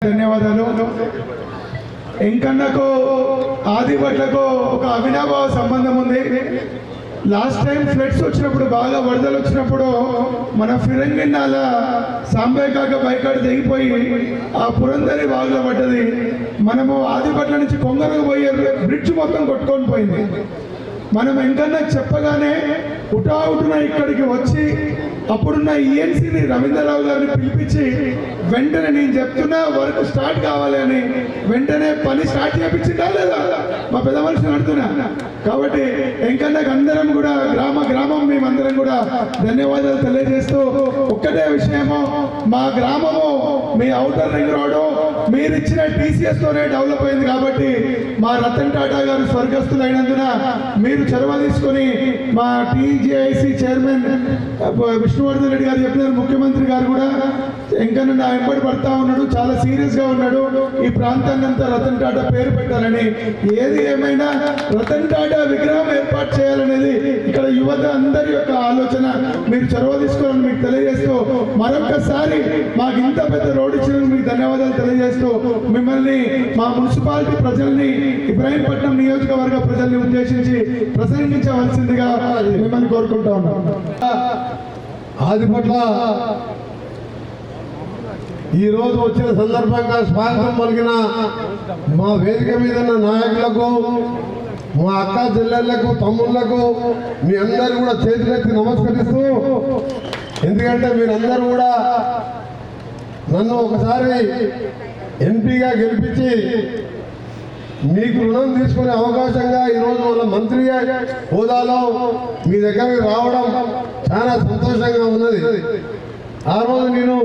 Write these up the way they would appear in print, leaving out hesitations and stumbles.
ధన్యవాదాలు. ఎంకన్నకు ఆదిభట్లకు ఒక అవినాభావ సంబంధం ఉంది. లాస్ట్ టైం ఫ్లడ్స్ వచ్చినప్పుడు, బాగా వరదలు వచ్చినప్పుడు మన ఫిరంగిన్నాల సాంబయ్య కాక బైకాడు తెగిపోయి ఆ పురంధరి బాగులో పడ్డది. మనము ఆదిభట్ల నుంచి కొంగరకు పోయే బ్రిడ్జ్ మొత్తం కొట్టుకొని పోయింది. మనం ఎంకన్నకు చెప్పగానే ఉటావుటున ఇక్కడికి వచ్చి అప్పుడున్న ఈఎన్సీని రవీంద్రరావు గారిని పిలిపించి వెంటనే నేను చెప్తున్నా వర్క్ స్టార్ట్ కావాలి అని వెంటనే పని స్టార్ట్ చేయించిందా లేదా మా పెద్ద మనిషిని అడుగుతున్నా. కాబట్టి ఎంకన్నకు అందరం కూడా గ్రామం మేమందరం కూడా ధన్యవాదాలు తెలియజేస్తూ, ఒక్కటే విషయము, మా గ్రామము మీ ఔటర్ రింగ్ రోడ్డు మీరు ఇచ్చిన టీసీఎస్ తోనే డెవలప్ అయింది. కాబట్టి మా రతన్ టాటా గారు స్వర్గస్థులైనందున మీరు చొరవ తీసుకొని మా టీజేఐసీ చైర్మన్ విష్ణువర్ధన్ రెడ్డి గారు చెప్పినారు, ముఖ్యమంత్రి గారు కూడా ఎంకన్నా నా వెంబడి పడతా ఉన్నాడు, చాలా సీరియస్ గా ఉన్నాడు, ఈ ప్రాంతాన్ని అంతా రతన్ టాటా పేరు పెట్టాలని. ఏది ఏమైనా రతన్ టాటా విగ్రహం ఏర్పాటు చేయాలనేది ఇక్కడ యువత అందరి యొక్క ఆలోచన. మీరు చొరవ తీసుకోవాలని మీకు తెలియజేస్తూ, మరొకసారి మాకు ఇంత పెద్ద రోడ్ ఇచ్చినందుకు మీకు ధన్యవాదాలు తెలియజేస్తూ, మిమ్మల్ని మా మున్సిపాలిటీ ప్రజల్ని, ఇబ్రాహీంపట్నం నియోజకవర్గ ప్రజల్ని ఉద్దేశించి ప్రసంగించవలసిందిగా మిమ్మల్ని కోరుకుంటా ఉన్నాం. ఆదిపట్ల ఈరోజు వచ్చిన సందర్భంగా స్వాగతం పలికిన మా వేదిక మీద ఉన్న నాయకులకు, మా అక్క చెల్లెళ్లకు, తమ్ముళ్లకు మీ అందరూ కూడా చేతులెత్తి నమస్కరిస్తూ, ఎందుకంటే మీరందరూ కూడా నన్ను ఒకసారి ఎంపీగా గెలిపించి మీకు రుణం తీసుకునే అవకాశంగా ఈరోజు వాళ్ళ మంత్రి హోదాలో మీ దగ్గరికి రావడం చాలా సంతోషంగా ఉన్నది. ఆ రోజు నేను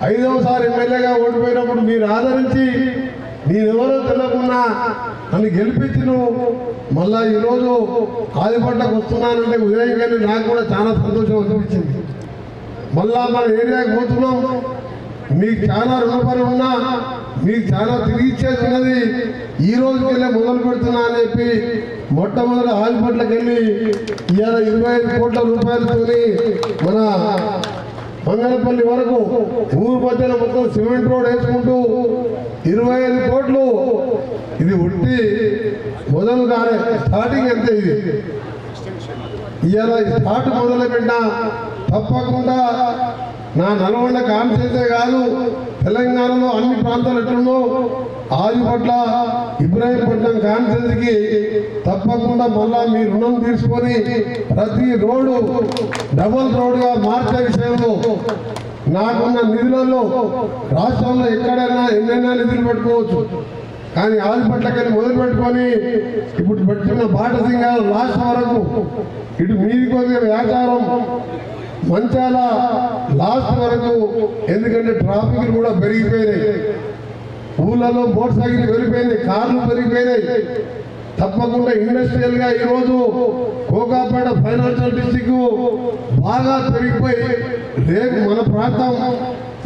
5వసారి ఎమ్మెల్యేగా ఓడిపోయినప్పుడు మీరు ఆదరించి నేనెవరో తెలియకుండా నన్ను గెలిపించి మళ్ళా ఈరోజు ఆదిపట్లకు వస్తున్నానంటే ఉదయంగానే నాకు కూడా చాలా సంతోషం అనిపించింది. మళ్ళా మన ఏరియాకి పోతున్నాం, మీకు చాలా రుణపడి ఉన్నా, మీకు చాలా తిరిగి ఇచ్చేది ఉన్నది, ఈ రోజుకెళ్ళి మొదలు పెడుతున్నా అని చెప్పి మొట్టమొదటి ఆదిపట్లకు వెళ్ళి ఇవాళ 25 కోట్ల రూపాయలతో మన మంగళపల్లి వరకు ఊరు మధ్యన మొత్తం సిమెంట్ రోడ్ వేసుకుంటూ 25 కోట్లు. ఇది ఉట్టి మొదలు కాలే, స్టార్టింగ్ అంతే. ఇది ఇవాళ స్టార్ట్ మొదలు పెట్టినా తప్పకుండా నా నల్గొండ కాన్స్టిట్యూన్సీ కాదు, తెలంగాణలో అన్ని ప్రాంతాలు ఎట్లుందో ఆదిపట్ల ఇబ్రాహీంపట్నం కాన్స్టిట్యూన్సీకి తప్పకుండా మళ్ళా మీ రుణం తీసుకొని ప్రతి రోడ్డు డబుల్ రోడ్డుగా మార్చే విషయంలో నాకున్న నిధులలో రాష్ట్రంలో ఎక్కడైనా ఎన్నైనా నిధులు పెట్టుకోవచ్చు, కానీ ఆదిపట్లకెళ్ళి మొదలు పెట్టుకొని ఇప్పుడు పెట్టుకున్న బాటసింగాలు లాస్ట్ వరకు ఇటు మీది కొద్దిగా వ్యాచారం మంచాల లాస్ట్ వరకు, ఎందుకంటే ట్రాఫిక్ కూడా పెరిగిపోయినాయి, ఊళ్ళలో మోటార్ సైకిల్ పెరిగిపోయినాయి, కార్లు పెరిగిపోయినాయి. తప్పకుండా ఇండస్ట్రియల్ గా ఈరోజు కోకాపేట ఫైనాన్షియల్ డిస్ట్రిక్ట్ బాగా పెరిగిపోయి రేపు మన ప్రాంతం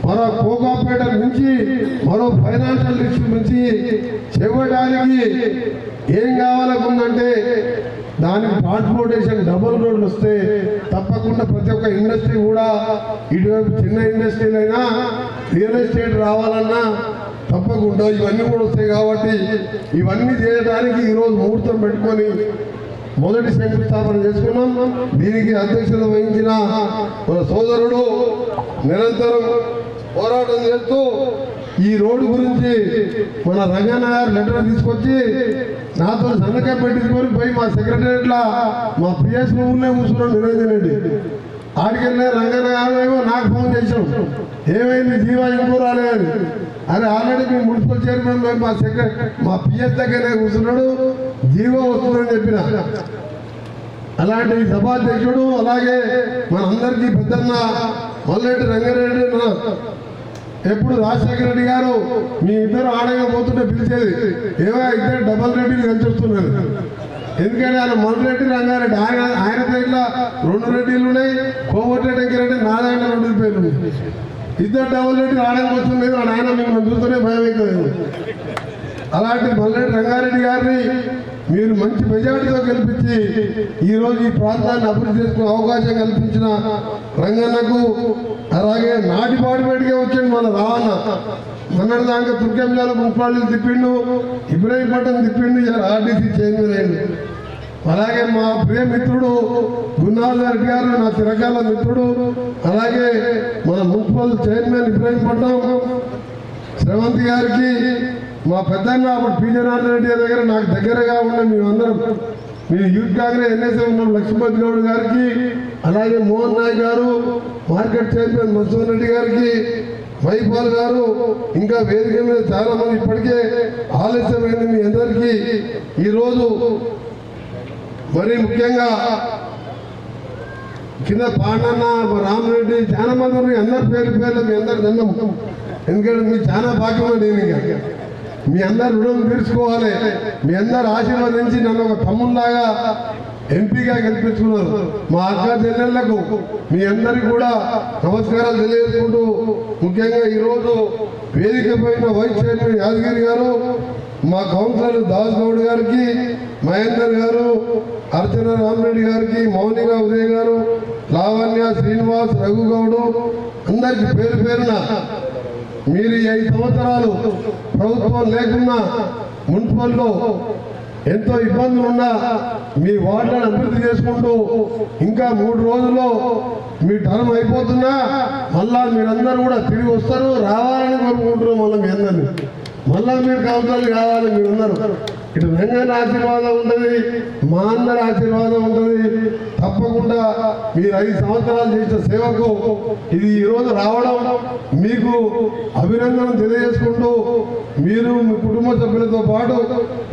మరో కోకాపేట నుంచి మరో ఫైనాన్షియల్ డిస్ట్రిక్ట్ నుంచి చేయడానికి ఏం కావాలనుకుందంటే దానికి ట్రాన్స్పోర్టేషన్ డబుల్ రోడ్లు వస్తే తప్పకుండా ప్రతి ఒక్క ఇండస్ట్రీ కూడా ఇటువైపు చిన్న ఇండస్ట్రీలు అయినా రియల్ ఎస్టేట్ రావాలన్నా తప్పకుండా ఇవన్నీ కూడా వస్తాయి. కాబట్టి ఇవన్నీ చేయడానికి ఈరోజు ముహూర్తం పెట్టుకొని మొదటి శంకుస్థాపన చేసుకున్నాం. దీనికి అధ్యక్షత వహించిన మన సోదరుడు నిరంతరం పోరాటం చేస్తూ ఈ రోడ్డు గురించి మన రంగన్న గారు లెటర్ తీసుకొచ్చి నాతో సంతకం పెట్టించుకొని పోయి మా సెక్రటరియట్లో మా పిఎస్ ఊళ్ళే కూర్చున్నాడు నిరంజన్ రెడ్డి. ఆడికెళ్ళే రంగన్న గారు ఏమో నాకు ఫోన్ చేసాం, ఏమైంది జీవా ఇంకో రాలేదని. అరే ఆల్రెడీ మేము మున్సిపల్ చైర్మన్ మా పిఎస్ దగ్గరే కూర్చున్నాడు, జీవో వస్తుందని చెప్పిన. అలాంటి సభాధ్యక్షుడు అలాగే మనందరికీ పెద్దన్న మల్లెడ్డి రంగారెడ్డి ఎప్పుడు రాజశేఖర రెడ్డి గారు మీ ఇద్దరు ఆడగా పోతుంటే పిలిచేది, ఏవో ఇద్దరు డబల్ రెడ్డిని కలిసి వస్తున్నారు. ఎందుకంటే ఆయన మల్లెడ్డి రంగారెడ్డి, ఆయన పేర్లో 2 రెడ్డిలు ఉన్నాయి, కోమటిరెడ్డి వెంకరెడ్డి నారాయణ 2 పేర్లు, ఇద్దరు డబల్ రెడ్డి ఆడగా వస్తుంది. ఆయన మిమ్మల్ని చూస్తూనే భయం అవుతుంది. అలాంటి మల్లెడ్డి రంగారెడ్డి గారిని మీరు మంచి మెజార్టీతో గెలిపించి ఈరోజు ఈ ప్రాంతాన్ని అభివృద్ధి చేసుకునే అవకాశం కల్పించిన రంగన్నకు, అలాగే నాటిపాటి బయటికే వచ్చాడు మన రావన్న మొన్నటిదాకా తుర్కెంజాల మున్సిపాలిటీ తిప్పిండు, ఇబ్రాహీంపట్నం తిప్పిండు, ఇలా ఆర్టీసీ చైర్మన్ అయ్యిండు. అలాగే మా ప్రియ మిత్రుడు గున్నాల రెడ్డి గారు నా చిరకాల మిత్రుడు. అలాగే మన మున్సిపల్ చైర్మన్ ఇబ్రాహీంపట్నం శ్రవంతి గారికి, మా పెద్దన్న అప్పుడు పీజనాథ రెడ్డి గారి దగ్గర నాకు దగ్గరగా ఉన్న మేమందరం మీ యూత్ కాంగ్రెస్ ఎన్ఎస్ఏ ఉన్న లక్ష్మీపతి గౌడ్ గారికి, అలాగే మోహన్ నాయక్ గారు, మార్కెట్ చైర్మన్ మధుసూదన్ రెడ్డి గారికి, మైపాల్ గారు, ఇంకా వేదిక మీద చాలా మంది ఇప్పటికే ఆలస్యమైంది మీ అందరికీ. ఈరోజు మరి ముఖ్యంగా కింద పాండన్న రామరెడ్డి చాలా మంది అందరి పేర్లు మీ అందరు దండం. ఎందుకంటే మీ చాలా భాగ్యమా నేను మీ అందరు రుణం తీర్చుకోవాలి. మీ అందరు ఆశీర్వదించి నన్ను ఒక తమ్ముళ్లాగా ఎంపీగా గెలిపించుకున్నారు. మా అక్క చెల్లెళ్లకు మీ అందరికి కూడా నమస్కారాలు తెలియజేసుకుంటూ, ముఖ్యంగా ఈరోజు వేదిక పైన వైస్ చైర్మన్ యాదగిరి గారు, మా కౌన్సిలర్ దాస్ గౌడ్ గారికి, మహేందర్ గారు, అర్చన రామరెడ్డి గారికి, మౌనిక ఉదయ్ గారు, లావణ్య, శ్రీనివాస్, రఘు గౌడు, అందరికి పేరు పేరున మీరు 5 సంవత్సరాలు ప్రభుత్వం లేకున్నా మున్సిపల్లో ఎంతో ఇబ్బందులు ఉన్నా మీ వార్డులను అభివృద్ధి చేసుకుంటూ ఇంకా 3 రోజుల్లో మీ టర్మ్ అయిపోతున్నా మళ్ళా మీరందరూ కూడా తిరిగి వస్తారు, రావాలని కోరుకుంటున్నాం. మళ్ళీ మీ అందరినీ మళ్ళా మీరు కౌన్సిలర్లు కావాలి. మీరందరూ ఇటు వెంగన్న ఆశీర్వాదం ఉంటుంది, మా అందరి ఆశీర్వాదం ఉంటుంది. తప్పకుండా మీరు 5 సంవత్సరాలు చేసిన సేవకు ఇది ఈరోజు రావడం మీకు అభినందన తెలియజేసుకుంటూ, మీరు మీ కుటుంబ సభ్యులతో పాటు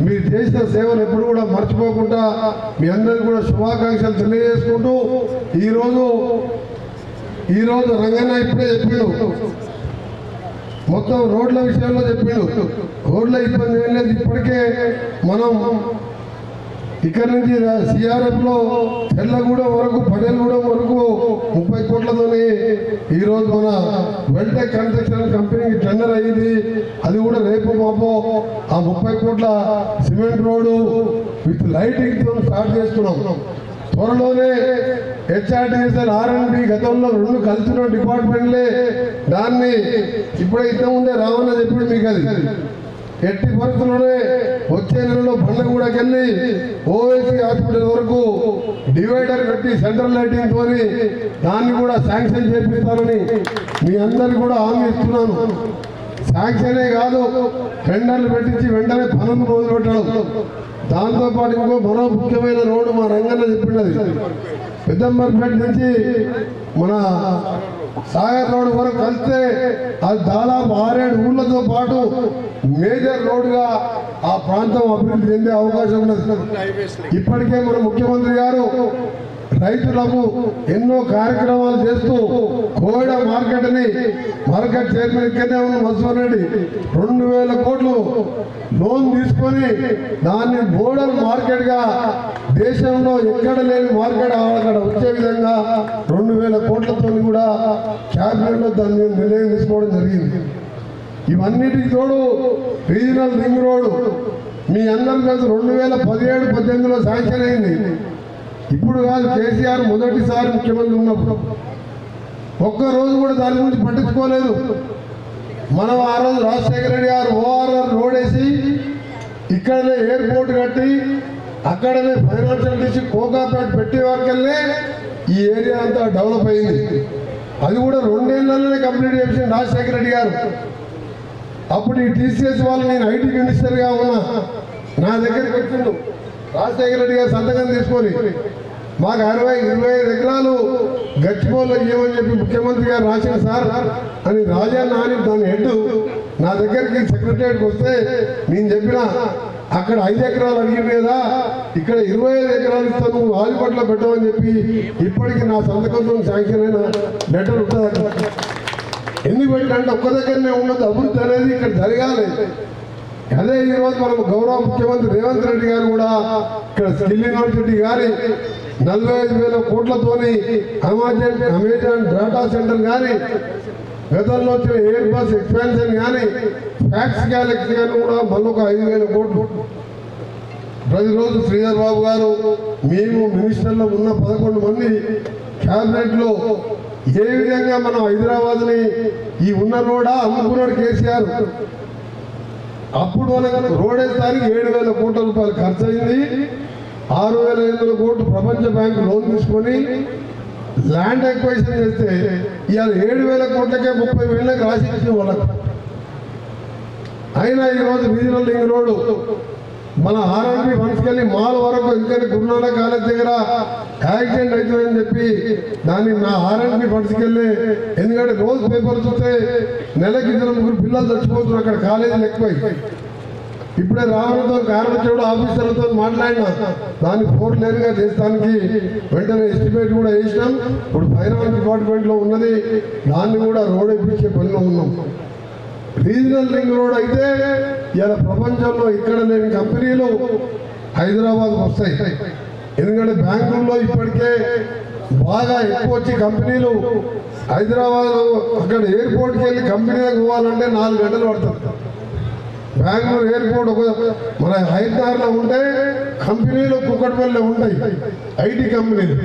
మీరు చేసిన సేవలు ఎప్పుడు కూడా మర్చిపోకుండా మీ అందరికీ కూడా శుభాకాంక్షలు తెలియజేసుకుంటూ, ఈరోజు రంగన్న ఇప్పుడే చెప్పిండు, మొత్తం రోడ్ల విషయంలో చెప్పిండు. రోడ్ల ఇబ్బంది ఏం లేదు. ఇప్పటికే మనం ఇక్కడ నుంచి సిఆర్ఎఫ్లో చెల్లగూడెం వరకు, పటేల్గూడెం వరకు 30 కోట్లతోని ఈరోజు మన వెల్టెక్ కన్స్ట్రక్షన్ కంపెనీకి టెండర్ అయ్యింది. అది కూడా రేపు మాపో ఆ 30 కోట్ల సిమెంట్ రోడ్డు విత్ లైటింగ్తో స్టార్ట్ చేస్తున్నాం. త్వరలోనే హెచ్ఆర్టీఎస్ఎల్ ఆర్ఎండ్బి గతంలో 2 కలిసిన డిపార్ట్మెంట్లే దాన్ని ఇప్పుడే ఇంతకుముందే రావన్న చెప్పి మీకు అది ఎట్టి పరిస్థితుల్లోనే వచ్చే నెలలో బండ్లగూడకి వెళ్ళి ఓఎస్సీ హాస్పిటల్ వరకు డివైడర్ పెట్టి సెంట్రల్ లైటింగ్ తోని దాన్ని కూడా శాంక్షన్ చేపిస్తారని మీ అందరికీ కూడా హామీ ఇస్తున్నాను. శాంక్షనే కాదు, టెండర్లు పెట్టించి వెంటనే పనులు మొదలు పెట్టడం. దాంతోపాటు ఇంకో మరో ముఖ్యమైన రోడ్డు మా రంగన్న చెప్పినది, పెద్దంబర్పేట నుంచి మన సాగర్ రోడ్డు వరకు కలిస్తే అది దాదాపు 6-7 ఊళ్ళతో పాటు మేజర్ రోడ్డుగా ఆ ప్రాంతం అభివృద్ధి చెందే అవకాశం ఉన్నది. ఇప్పటికే మన ముఖ్యమంత్రి గారు రైతులకు ఎన్నో కార్యక్రమాలు చేస్తూ కోవిడ మార్కెట్ చైర్మన్ ఇక్కడే ఉన్న మధుసూదన్ రెడ్డి 2000 కోట్లు లోన్ తీసుకొని దాన్ని మోడల్ మార్కెట్ గా దేశంలో ఎక్కడ లేని మార్కెట్ అక్కడ వచ్చే విధంగా 2000 కోట్లతో కూడా క్యాబినెట్ లో దాన్ని నిర్ణయం తీసుకోవడం జరిగింది. ఇవన్నిటికి తోడు రీజనల్ రింగ్ రోడ్డు మీ అందరికీ తెలుసు 2017-18లో శాంక్షన్ అయింది. ఇప్పుడు కాదు, కేసీఆర్ మొదటిసారి ముఖ్యమంత్రి ఉన్నప్పుడు ఒక్కరోజు కూడా దాని గురించి పట్టించుకోలేదు. మనం ఆ రోజు రాజశేఖర రెడ్డి గారు ఓఆర్ఆర్ రోడ్ వేసి ఇక్కడనే ఎయిర్పోర్ట్ కట్టి అక్కడనే ఫైనాన్షియల్ డిస్ట్రిక్ట్ కోకాపేట పెట్టే వరకల్లే ఈ ఏరియా అంతా డెవలప్ అయింది. అది కూడా 2 ఏళ్లలోనే కంప్లీట్ చేసి రాజశేఖర రెడ్డి గారు. అప్పుడు ఈ టీసీఎస్ వాళ్ళు నేను ఐటీ మినిస్టర్గా ఉన్నా, నా దగ్గరికి వచ్చిండు రాజశేఖర రెడ్డి గారు సంతకం తీసుకొని మాకు 25 ఎకరాలు గచ్చిబౌల్లో ఇవ్వమని చెప్పి ముఖ్యమంత్రి గారు రాసిన సార్ అని రాజన్న అని దాని హెడ్ నా దగ్గరికి సెక్రటరియట్కి వస్తే నేను చెప్పిన అక్కడ 5 ఎకరాలు అడిగింది కదా, ఇక్కడ 25 ఎకరాలు ఇస్తాను, నువ్వు ఆదిపట్ల పెట్టమని చెప్పి ఇప్పటికీ నా సంతకంతో శాంక్షన్ అయిన లెటర్ ఉంటుంది. ఎందుకు పెట్టంటే ఒక్క దగ్గరనే ఉండదు, అభివృద్ధి అనేది ఇక్కడ జరగాలి. అదే ఈరోజు మనం గౌరవ ముఖ్యమంత్రి రేవంత్ రెడ్డి గారు కూడా ఇక్కడ స్కిల్ యూనివర్సిటీ కానీ 45,000 కోట్లతోని అమెజాన్ డేటా సెంటర్ కానీ గతంలో వచ్చిన ఎయిర్ బస్ ఎక్స్పాన్షన్ కానీ ఫ్యాక్స్ గ్యాలక్సీ కానీ కూడా మళ్ళీ ఒక 5,000 కోట్లు. ప్రతిరోజు శ్రీధర్ బాబు గారు మేము మినిస్టర్లో ఉన్న 11 మంది క్యాబినెట్లో ఏ విధంగా మనం హైదరాబాద్ని ఈ ఉన్న రోడా అమ్ముకున్నాడు కేసీఆర్. అప్పుడు మనకు రోడ్ వేస్తానికి 7,000 కోట్ల రూపాయలు ఖర్చు అయింది. 6,500 కోట్లు ప్రపంచ బ్యాంకు లోన్ తీసుకొని ల్యాండ్ ఎక్వైషన్ చేస్తే ఇవాళ 7,000 కోట్లకే 30,000 రాసి ఇచ్చిన వాళ్ళకు. అయినా ఈరోజు రీజనల్ లింక్ రోడ్డు మన ఆర్ఎండ్బి ఫండ్స్కెళ్ళి మాల్ వరకు ఎందుకంటే గురునానక్ కాలేజ్ దగ్గర యాక్సిడెంట్ అవుతుందని చెప్పి దాన్ని నా ఆర్ఎండ్బి ఫండ్స్కెళ్ళి, ఎందుకంటే రోజు పేపర్ చూస్తే నెలకి 2-3 పిల్లలు చచ్చిపోతున్నారు అక్కడ కాలేజీలు ఎక్కువై. ఇప్పుడే రావడంతో కారణం ఆఫీసర్లతో మాట్లాడినా దాన్ని 4 లేన్గా చేస్తానికి వెంటనే ఎస్టిమేట్ కూడా వేసినాం. ఇప్పుడు ఫైనాన్స్ డిపార్ట్మెంట్లో ఉన్నది, దాన్ని కూడా రోడ్ ఎప్పించే పనిలో ఉన్నాం. రీజనల్ లింక్ రోడ్ అయితే ఇలా ప్రపంచంలో ఇక్కడ లేని కంపెనీలు హైదరాబాద్కు వస్తాయి. ఎందుకంటే బెంగళూరులో ఇప్పటికే బాగా ఎక్కువ వచ్చి కంపెనీలు హైదరాబాద్ అక్కడ ఎయిర్పోర్ట్కి వెళ్ళి కంపెనీలకు పోవాలంటే 4 గంటలు పడుతుంది. బెంగళూరు ఎయిర్పోర్ట్ మన హైదరాబాద్లో ఉంటే కంపెనీలు కుక్కటిపల్లిలో ఉంటాయి ఐటీ కంపెనీలు.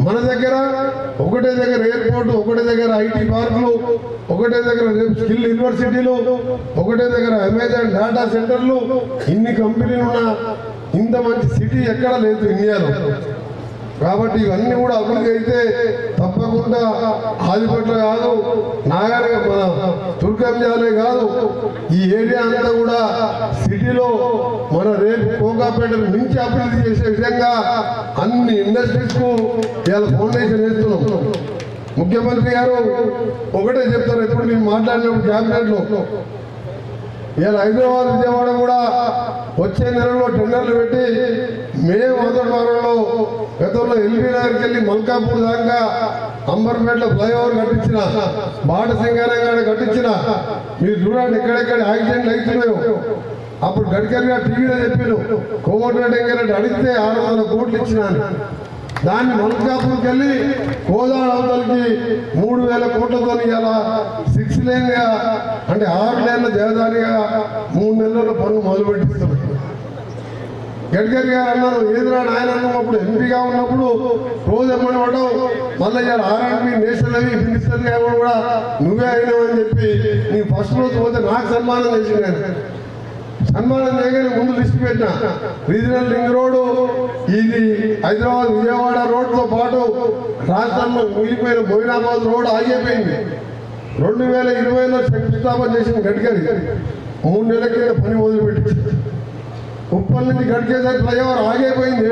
మన దగ్గర ఒకటే దగ్గర ఎయిర్పోర్ట్, ఒకటే దగ్గర ఐటీ పార్కులు, ఒకటే దగ్గర స్కిల్ యూనివర్సిటీలు, ఒకటే దగ్గర అమెజాన్ డేటా సెంటర్లు, ఇన్ని కంపెనీలు ఉన్న ఇంత మంచి సిటీ ఎక్కడ లేదు ఇండియాలో. కాబట్టి ఇవన్నీ కూడా అభివృద్ధి అయితే తప్పకుండా ఆదిపట్ల కాదు, నాగారి మన తుర్కంజాలే కాదు, ఈ ఏరియా అంతా కూడా సిటీలో మన రేపు కోకాపేటను మించి అభివృద్ధి చేసే విధంగా అన్ని ఇండస్ట్రీస్కు ఇవాళ ఫౌండేషన్ వేస్తున్నాం. ముఖ్యమంత్రి గారు ఒకటే చెప్తారు ఎప్పుడు మేము మాట్లాడినప్పుడు క్యాబినెట్లో, ఇవాళ హైదరాబాద్ విజయవాడ కూడా వచ్చే నెలలో టెండర్లు పెట్టి మే మొదటి వారంలో గతంలో ఎల్బీ నగర్కి వెళ్ళి మల్కాపూర్ దాకా అంబర్పేటలో ఫ్లైఓవర్ కట్టించిన, బాట సింగారంగా కట్టించిన, మీరు చూడండి ఎక్కడెక్కడ యాక్సిడెంట్లు అవుతున్నాయో. అప్పుడు గడ్కరీ గారు టీవీలో చెప్పాను, కోమటిరెడ్డి వెంకరెడ్డి అడిగితే 600 కోట్లు ఇచ్చినాను. దాన్ని మల్కాపూర్కి వెళ్ళి కోదాడ అవతలకి 3,000 కోట్లతో ఇలా 6 లేన్గా అంటే 6 లేన్ల దేవదారిగా 3 నెలల పనులు మొదలుపెట్టిస్తున్నాడు. గడ్కరీ గారు అన్నారు, ఏదిరా నాయన అప్పుడు ఎంపీగా ఉన్నప్పుడు రోజు ఎమ్మడి పడడం, మళ్ళీ ఇలా ఆర్ఎండ్బి నేషనల్ హైవే మినిస్టర్గా కూడా నువ్వే అయినావని చెప్పి నీ ఫస్ట్ రోజు పోతే నాకు సన్మానం చేసింది. సన్మానం చేయగానే ముందు లిస్ట్ పెట్టిన రీజనల్ లింక్ రోడ్డు ఇది హైదరాబాద్ విజయవాడ రోడ్తో పాటు రాష్ట్రంలో మిగిలిపోయిన మొయినాబాద్ రోడ్ ఆగిపోయింది. 2020లో శంకుస్థాపన చేసిన గడ్కరీ 3 నెలల కింద పని మొదలుపెట్టి ఉప్పల్ నుంచి గడిచేసరికి ఫ్లైఓవర్ ఆగిపోయింది.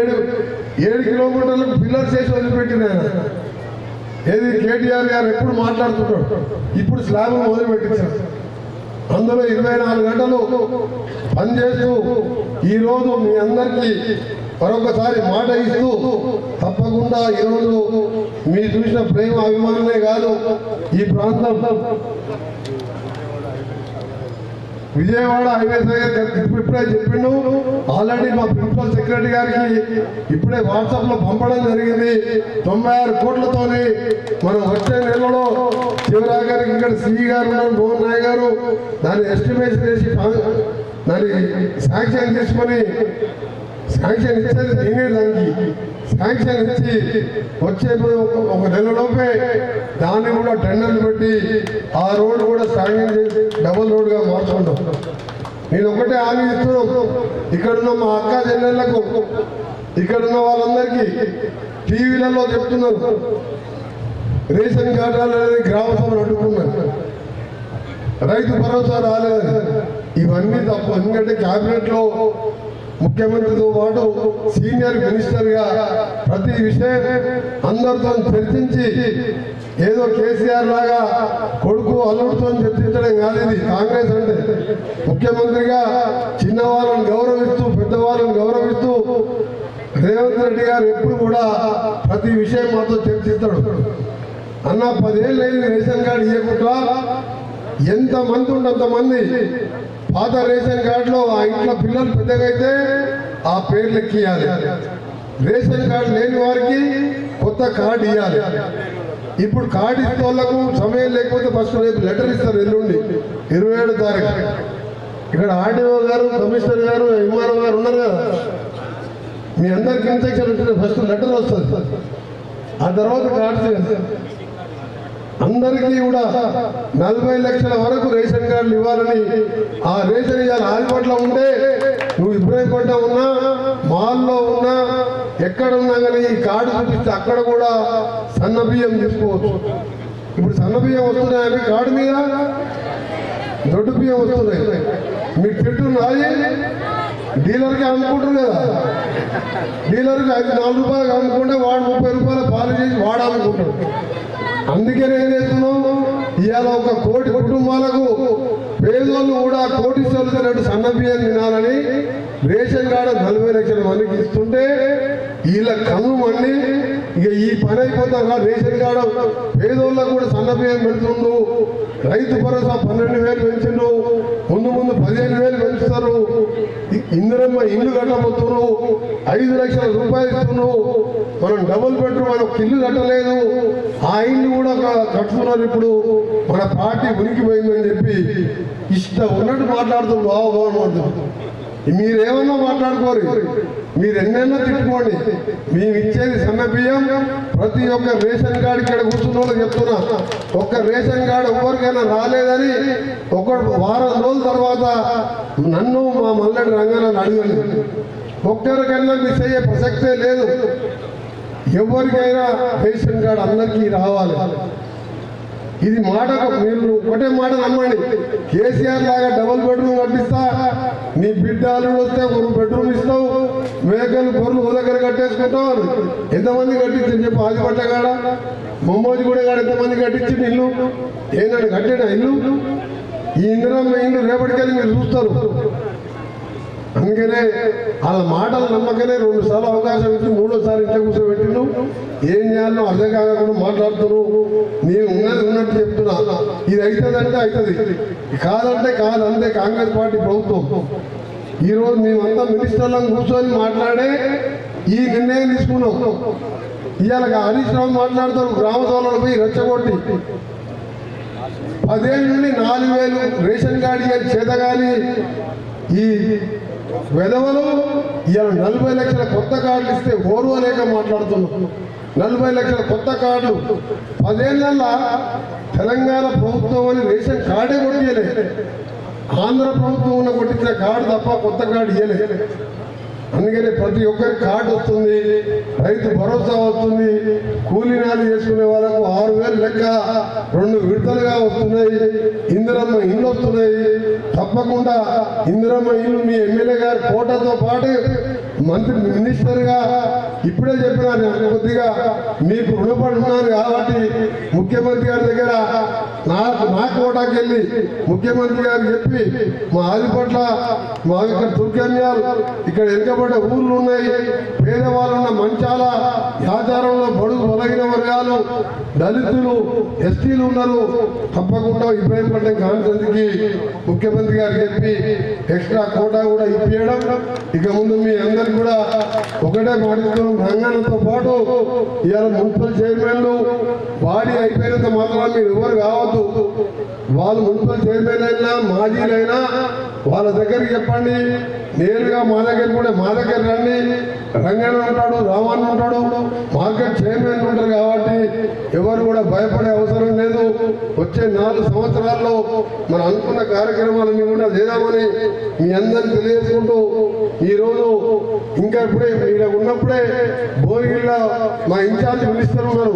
7 కిలోమీటర్లకు పిల్లర్స్ చేసి వదిలిపెట్టిన ఏది కేటీఆర్ గారు ఎప్పుడు మాట్లాడుతుంటాడు, ఇప్పుడు స్లాబ్ మొదలుపెట్టించారు. అందులో 24 గంటలు పనిచేస్తూ ఈరోజు మీ అందరికీ మరొకసారి మాట ఇస్తూ తప్పకుండా ఈరోజు మీరు చూసిన ప్రేమ అభిమానమే కాదు, ఈ ప్రాంతం విజయవాడ హైవే ఇప్పుడే చెప్పిండు. ఆల్రెడీ మా ప్రిన్సిపల్ సెక్రటరీ గారికి ఇప్పుడే వాట్సాప్లో పంపడం జరిగింది. 96 కోట్లతోని మనం వచ్చే నెలలో శివరాగారికి ఇక్కడ సిఈ గారు ఉన్నారు, మోహన్ నాయ్ గారు, దాన్ని ఎస్టిమేషన్ చేసి దాన్ని శాంక్షన్ తీసుకొని శాంక్షన్ ఇచ్చేది నేనే. దానికి శాంక్షన్ ఇచ్చి వచ్చే ఒక నెలలోపే దాన్ని కూడా టెండర్లు పెట్టి ఆ రోడ్డు కూడా శాంక్షన్ చేసి డబుల్ రోడ్గా మార్చుకుంటాం. నేను ఒకటే హామీ ఇస్తున్నాను, ఇక్కడున్న మా అక్క చెల్లెళ్లకు, ఇక్కడున్న వాళ్ళందరికీ టీవీలలో చెప్తున్నారు, రేషన్ కార్డు అనేది గ్రామ సభలు అడ్డుకున్నారు, రైతు భరోసా రాలేదని. ఇవన్నీ తప్పు. ఎందుకంటే క్యాబినెట్లో ముఖ్యమంత్రితో పాటు సీనియర్ మినిస్టర్గా ప్రతి విషయం అందరితో చర్చించి ఏదో కేసీఆర్ లాగా కొడుకు అల్లుడితో చర్చించడం కాదు. ఇది కాంగ్రెస్ అంటే ముఖ్యమంత్రిగా చిన్నవాళ్ళని గౌరవిస్తూ పెద్దవాళ్ళని గౌరవిస్తూ రేవంత్ రెడ్డి గారు ఎప్పుడు కూడా ప్రతి విషయం మాతో చర్చిస్తాడు. అన్న 10 ఏళ్ళు అయింది రేషన్ కార్డు ఇవ్వకుండా, ఎంతమంది అంతమంది పాత రేషన్ కార్డులో ఆ ఇంట్లో పిల్లలు పెద్దగా అయితే ఆ పేర్లు ఎక్కియాలి. రేషన్ కార్డు లేని వారికి కొత్త కార్డు ఇవ్వాలి. ఇప్పుడు కార్డు ఇచ్చే వాళ్ళకు సమయం లేకపోతే ఫస్ట్ రేపు లెటర్ ఇస్తారు, ఎల్లుండి 27వ తారీఖు. ఇక్కడ ఆర్డీఓ గారు, కమిషనర్ గారు, ఎంఆర్ఓ గారు ఉన్నారు కదా, మీ అందరికి ఇన్స్ట్రక్షన్ వచ్చిన ఫస్ట్ లెటర్ వస్తుంది, ఆ తర్వాత కార్డ్స్ అందరికీ కూడా 40 లక్షల వరకు రేషన్ కార్డులు ఇవ్వాలని, ఆ రేషన్ ఇవ్వాలి. ఆదిపట్లో ఉంటే నువ్వు ఇబ్రాహీంపట్న ఉన్నా, మాల్లో ఉన్నా, ఎక్కడ ఉన్నా కానీ ఈ కార్డు చూపిస్తే అక్కడ కూడా సన్న బియ్యం తీసుకోవచ్చు. ఇప్పుడు సన్న బియ్యం వస్తున్నాయి కార్డు మీద, దొడ్డు బియ్యం వస్తున్నాయి. మీకు చెట్టు నాది డీలర్కి అమ్ముకుంటారు కదా, డీలర్కి 4 రూపాయలు అమ్ముకుంటే వాడు 30 రూపాయలు పాలు చేసి వాడు అమ్ముకుంటాడు. అందుకే ఏం చేస్తున్నాం, ఇవాళ 1 కోటి కుటుంబాలకు పేదోళ్ళు కూడా కోటీశ్వరులు సన్న బియ్యం తినాలని రేషన్ కార్డు 40 లక్షల మందికి ఇస్తుంటే వీళ్ళ కన్ను మండి ఇక ఈ పని అయిపోతారా. రేషన్ కార్డు పేదోళ్ళకు కూడా సన్న బియ్యం పెడుతుండు. రైతు భరోసా 12,000 పెంచిండు, ముందు 15,000 పెంచుతారు. ఇందిరమ్మ ఇల్లు కట్టబోతున్నారు, 5 లక్షల రూపాయలు ఇస్తున్నారు. మనం డబుల్ బెడ్రూమ్ అని ఒక ఇల్లు కట్టలేదు, ఆ ఇల్లు కూడా కట్టుతున్నారు. ఇప్పుడు మన పార్టీ ఉనికిపోయిందని చెప్పి ఇష్టం ఉన్నట్టు మాట్లాడుతున్నారు. బాగుంటుంది. మీరేమన్నా మాట్లాడుకోరు, మీరు ఎన్నెన్నో తిట్టుకోండి. మేము ఇచ్చేది సన్న బియ్యం. ప్రతి ఒక్క రేషన్ కార్డు ఇక్కడ కూర్చున్న వాళ్ళు చెప్తున్నా, ఒక్క రేషన్ కార్డు ఎవరికైనా రాలేదని ఒక వారం రోజుల తర్వాత నన్ను మా మల్లెడి రంగాలను అడగలేదు. ఒక్కరికైనా మిస్ అయ్యే ప్రసక్తే లేదు. ఎవరికైనా రేషన్ కార్డు అందరికీ రావాలి. ఇది మాట, మీరు ఒకటే మాట నమ్మండి. కేసీఆర్ లాగా డబుల్ బెడ్రూమ్ కట్టిస్తా, నీ బిడ్డలు వస్తే 1 బెడ్రూమ్ ఇస్తావు, మేకలు గొర్రెలు ఓ దగ్గర కట్టేసుకుంటావు. ఎంతమంది కట్టించని చెప్పి ఆదిపట్ల కాడ, మొమ్మోజీ కూడా కాడ ఎంతమంది కట్టించింది ఇల్లు? ఏనాడు కట్టిన ఇల్లు? ఈ ఇందిరమ్మ ఇల్లు రేపటికెళ్ళి మీరు చూస్తారు. అందుకనే వాళ్ళ మాటలు నమ్మకనే 2 సార్లు అవకాశం ఇచ్చి 3వసారి ఇంట్లో కూర్చోబెట్టిను. ఏం చేయాలో అర్థం కాకుండా మాట్లాడుతున్నావు. నేను ఉన్నట్టు చెప్తున్నా. ఇది అవుతుందంటే అవుతుంది, కాదంటే కాదు. అంతే కాంగ్రెస్ పార్టీ ప్రభుత్వం. ఈరోజు మేమంతా మినిస్టర్లను కూర్చొని మాట్లాడే ఈ నిర్ణయం తీసుకున్నాం. ఇవాళ హరీష్ రావు మాట్లాడతారు, గ్రామ సభలో పోయి రెచ్చగొట్టి 10 ఏళ్ళ నుండి 4,000 రేషన్ కార్డు ఇవ్వాలి చేతగాని ఈ వెధవలు ఇవాళ 40 లక్షల కొత్త కార్డులు ఇస్తే ఓర్వలేక మాట్లాడుతున్నాం. 40 లక్షల కొత్త కార్డులు 10 ఏళ్ళ తెలంగాణ ప్రభుత్వం అని రేషన్ కార్డే కొట్టియలే. ఆంధ్ర ప్రభుత్వం కొట్టించిన కార్డు తప్ప కొత్త కార్డు ఇవ్వలేదు. అందుకని ప్రతి ఒక్కరికి కార్డు వస్తుంది, రైతు భరోసా వస్తుంది, కూలీ నాలు చేసుకునే వాళ్ళకు 6,000 లెక్క 2 విడతలుగా వస్తున్నాయి. ఇందిరమ్మ ఇల్లు వస్తున్నాయి. తప్పకుండా ఇందిరమ్మ ఇల్లు మీ ఎమ్మెల్యే గారి కోటతో పాటు మినిస్టర్గా ఇప్పుడే చెప్పిన కొద్దిగా మీకు రుణపడి ఉన్నాను కాబట్టి ముఖ్యమంత్రి గారి దగ్గర నా కోటాకి వెళ్ళి ముఖ్యమంత్రి గారు చెప్పి మా ఆదిపట్ల మా ఇక్కడ తుర్కన్యాలు ఇక్కడ వెనుకబడ్డ ఊర్లు ఉన్నాయి, పేదవాళ్ళు ఉన్న మంచాల ఆచారంలో బడుగు బలగిన వర్గాలు, దళితులు, ఎస్టీలు ఉన్నారు. తప్పకుండా ఇబ్రాహీంపట్నం కాన్ఫరెన్స్కి ముఖ్యమంత్రి గారు చెప్పి ఎక్స్ట్రా కోటా కూడా ఇప్పించడం. ఇక ముందు మీ అందరికి కూడా ఒకటే మాట్లాడుతున్నాం. రంగాలతో పాటు ఇవాళ మున్సిపల్ చైర్మన్లు బాడీ అయిపోయినంత మాత్రం మీరు ఎవరు కావద్దు. వాళ్ళు మున్సిపల్ చైర్మన్ అయినా మాజీలైనా వాళ్ళ దగ్గరికి చెప్పండి. నేరుగా మా దగ్గర కూడా మా దగ్గర రండి. రంగన్న ఉంటాడు, రామన్న ఉంటాడు, మార్కెట్ చైర్మన్ ఉంటారు కాబట్టి ఎవరు కూడా భయపడే అవసరం లేదు. వచ్చే 4 సంవత్సరాల్లో మనం అనుకున్న కార్యక్రమాలన్నీ కూడా చేద్దామని మీ అందరినీ తెలియజేసుకుంటూ ఈరోజు ఇంకా ఇప్పుడే ఇక్కడ ఉన్నప్పుడే భువనగిరిలో మా ఇన్ఛార్జ్ మినిస్టర్ ఉన్నారు.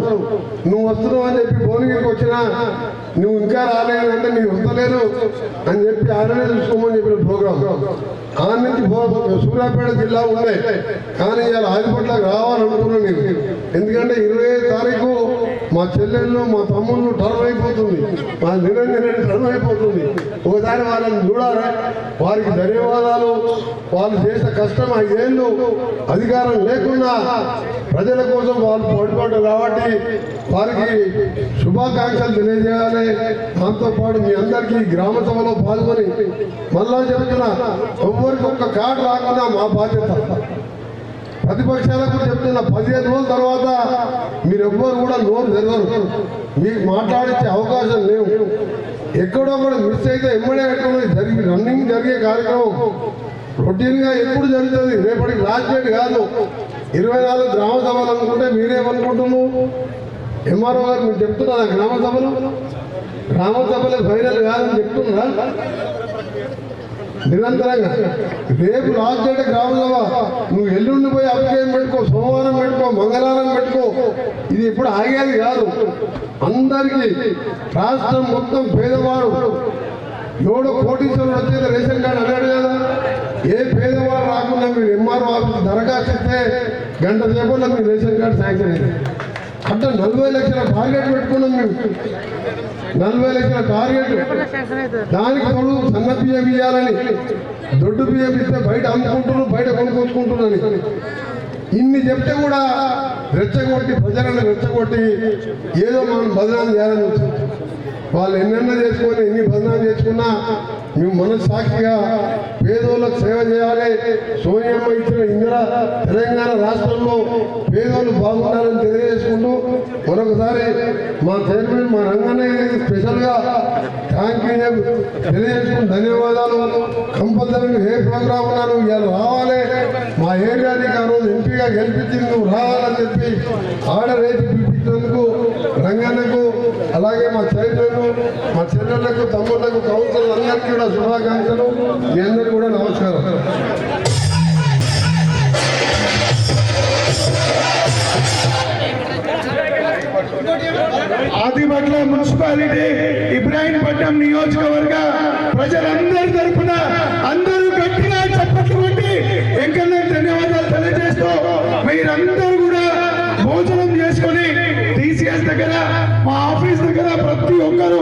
నువ్వు వస్తున్నావు అని చెప్పి భువనగిరికి వచ్చినా నువ్వు ఇంకా రాలేదు అంటే నీకు వస్తలేదు అని చెప్పి ఆయననే చూసుకోమని చెప్పిన ప్రోగ్రామ్. ఆ నుంచి సూర్యాపేట జిల్లా ఉండే కానీ ఇవాళ ఆదిపట్లకు రావాలనుకున్నాను నేను. ఎందుకంటే 25వ తారీఖు మా చెల్లెళ్ళు మా తమ్ముళ్ళు టర్మ్ అయిపోతుంది, మా నిరంజన్ రెడ్డి టర్మ్ అయిపోతుంది. ఒకసారి వాళ్ళని చూడాలి. వారికి ధన్యవాదాలు. వాళ్ళు చేసిన కష్టం 5 ఏళ్ళు అధికారం లేకుండా ప్రజల కోసం వాళ్ళు పడిపడ్డారు కాబట్టి వారికి శుభాకాంక్షలు తెలియజేయాలి. దాంతోపాటు మీ అందరికీ గ్రామ సభలో పాల్గొని మళ్ళా చెప్తున్నా, ఎవరికి ఒక్క కార్డు రాకుండా మా బాధ్యత. ప్రతిపక్షాలకు చెప్తున్నా, 15 రోజుల తర్వాత మీరు ఎవ్వరు కూడా నోరు తెరవరు. మీకు మాట్లాడించే అవకాశం లేవు. ఎక్కడో కూడా మిస్ అయితే ఎమ్మడే రన్నింగ్ జరిగే కార్యక్రమం రొటీన్గా ఎప్పుడు జరుగుతుంది. రేపటికి లాస్ట్ డేట్ కాదు. 24 గ్రామ సభలు అనుకుంటే మీరేమనుకుంటున్నావు? ఎంఆర్ఓ గారు మీరు చెప్తున్నారా గ్రామ సభలు ఫైనల్ కాదని చెప్తున్నారా నిరంతరంగా? రేపు లాస్ట్ డేట్ గ్రామ సభ, నువ్వు ఎల్లుండి పోయి అభిషేకం పెట్టుకో, సోమవారం పెట్టుకో, మంగళవారం పెట్టుకో, ఇది ఇప్పుడు ఆగేది కాదు. అందరికీ రాష్ట్రం మొత్తం పేదవాడు ఎవడో కోటీశ్వరుడు వచ్చేది రేషన్ కార్డు అన్నాడు కదా, ఏ పేదవాడు రాకుండా మీరు ఎంఆర్ఓ ఆఫీస్ దరఖాస్తు ఇస్తే గంట సేపట్లో మీ రేషన్ కార్డు శాంక్షన్ అయింది. అంటే 40 లక్షల టార్గెట్ పెట్టుకున్నాం మేము, 40 లక్షల టార్గెట్. దానికి తోడు సన్న బియ్యం ఇవ్వాలని, దొడ్డు బియ్యం ఇస్తే బయట అమ్ముకుంటున్నారు, బయట కొనుక్కొచ్చుకుంటున్నాను. ఇన్ని చెప్తే కూడా రెచ్చగొట్టి, ప్రజలను రెచ్చగొట్టి ఏదో మనం బదనాలు చేయాలని వచ్చింది. వాళ్ళు ఎన్నెన్నో చేసుకొని ఎన్ని బదనాలు చేసుకున్నా మేము మనస్సాక్షిగా పేదోళ్ళకు సేవ చేయాలి. సోనియమ్మ ఇచ్చిన ఇందిరా తెలంగాణ రాష్ట్రంలో పేదోళ్ళు బాగుండాలని తెలియజేసుకుంటూ మరొకసారి మా చైర్మన్ మా రంగన్న స్పెషల్గా థ్యాంక్ యూ తెలియజేసుకుంటూ ధన్యవాదాలు. కంపల్సరీ ఏ ప్రోగ్రామ్ ఉన్నారు ఇవాళ రావాలి, మా ఏరియానికి ఆ రోజు ఎంపీగా గెలిపించింది నువ్వు రావాలని చెప్పి ఆర్డర్ వేసి పిలిపించినందుకు రంగన్నకు, అలాగే మా చైర్మన్, మా చెల్లెళ్లకు, తమ్ముళ్లకు, కౌన్సిలర్ అందరికీ కూడా శుభాకాంక్షలు. మీ అందరికీ కూడా నమస్కారం. ఆదిబట్ల మున్సిపాలిటీ ఇబ్రాహీంపట్నం నియోజకవర్గ ప్రజలందరి తరఫున అందరూ గట్టిగా చప్పట్లు కొట్టి ఎంకన్నా ధన్యవాదాలు తెలియజేస్తూ మీరందరూ కూడా భోజనం చేసుకొని టీసీఎస్ దగ్గర, మా ఆఫీస్ దగ్గర ప్రతి ఒక్కరూ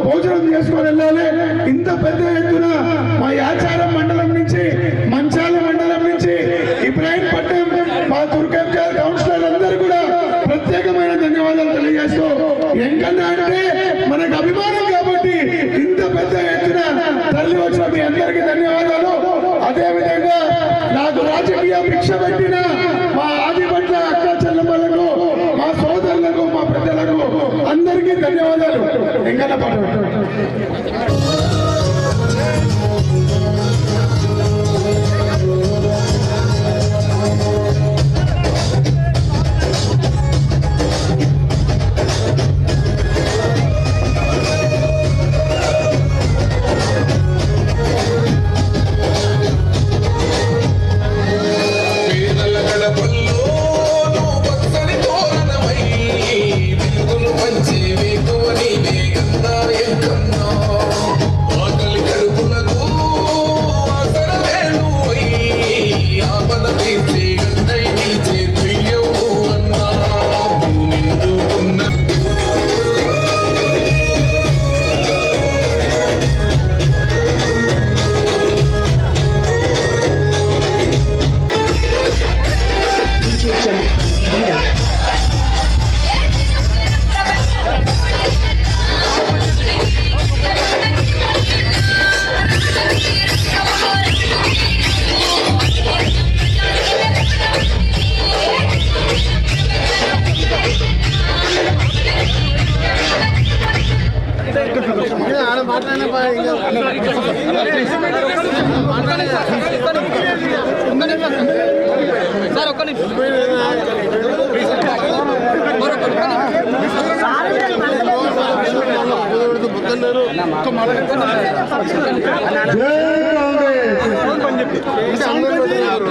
భోజనం చేసుకొని వెళ్ళాలి. ఇంత పెద్ద ఎత్తున మా యాచారం మండలం నుంచి, మంచాల మండలం నుంచి, ఇబ్రాహీంపట్నం, మా దుర్గంజాల్ కౌన్సిలర్ అందరూ కూడా ప్రత్యేకమైన ధన్యవాదాలు తెలియజేస్తూ, ఎంకన్నా అంటే మనకు అభిమానం కాబట్టి ఇంత పెద్ద ఎత్తున తల్లి వచ్చిన మీ అందరికీ ధన్యవాదాలు. అదేవిధంగా నాకు రాజకీయ భిక్ష పెట్టిన మా ఆదిపట్ల అక్క చెల్లెమ్మలకు, మా సోదరులకు, మా పెద్దలకు అందరికీ ధన్యవాదాలు. ఎంకన్న పాట సార్ ఒక్క నిమిషం జై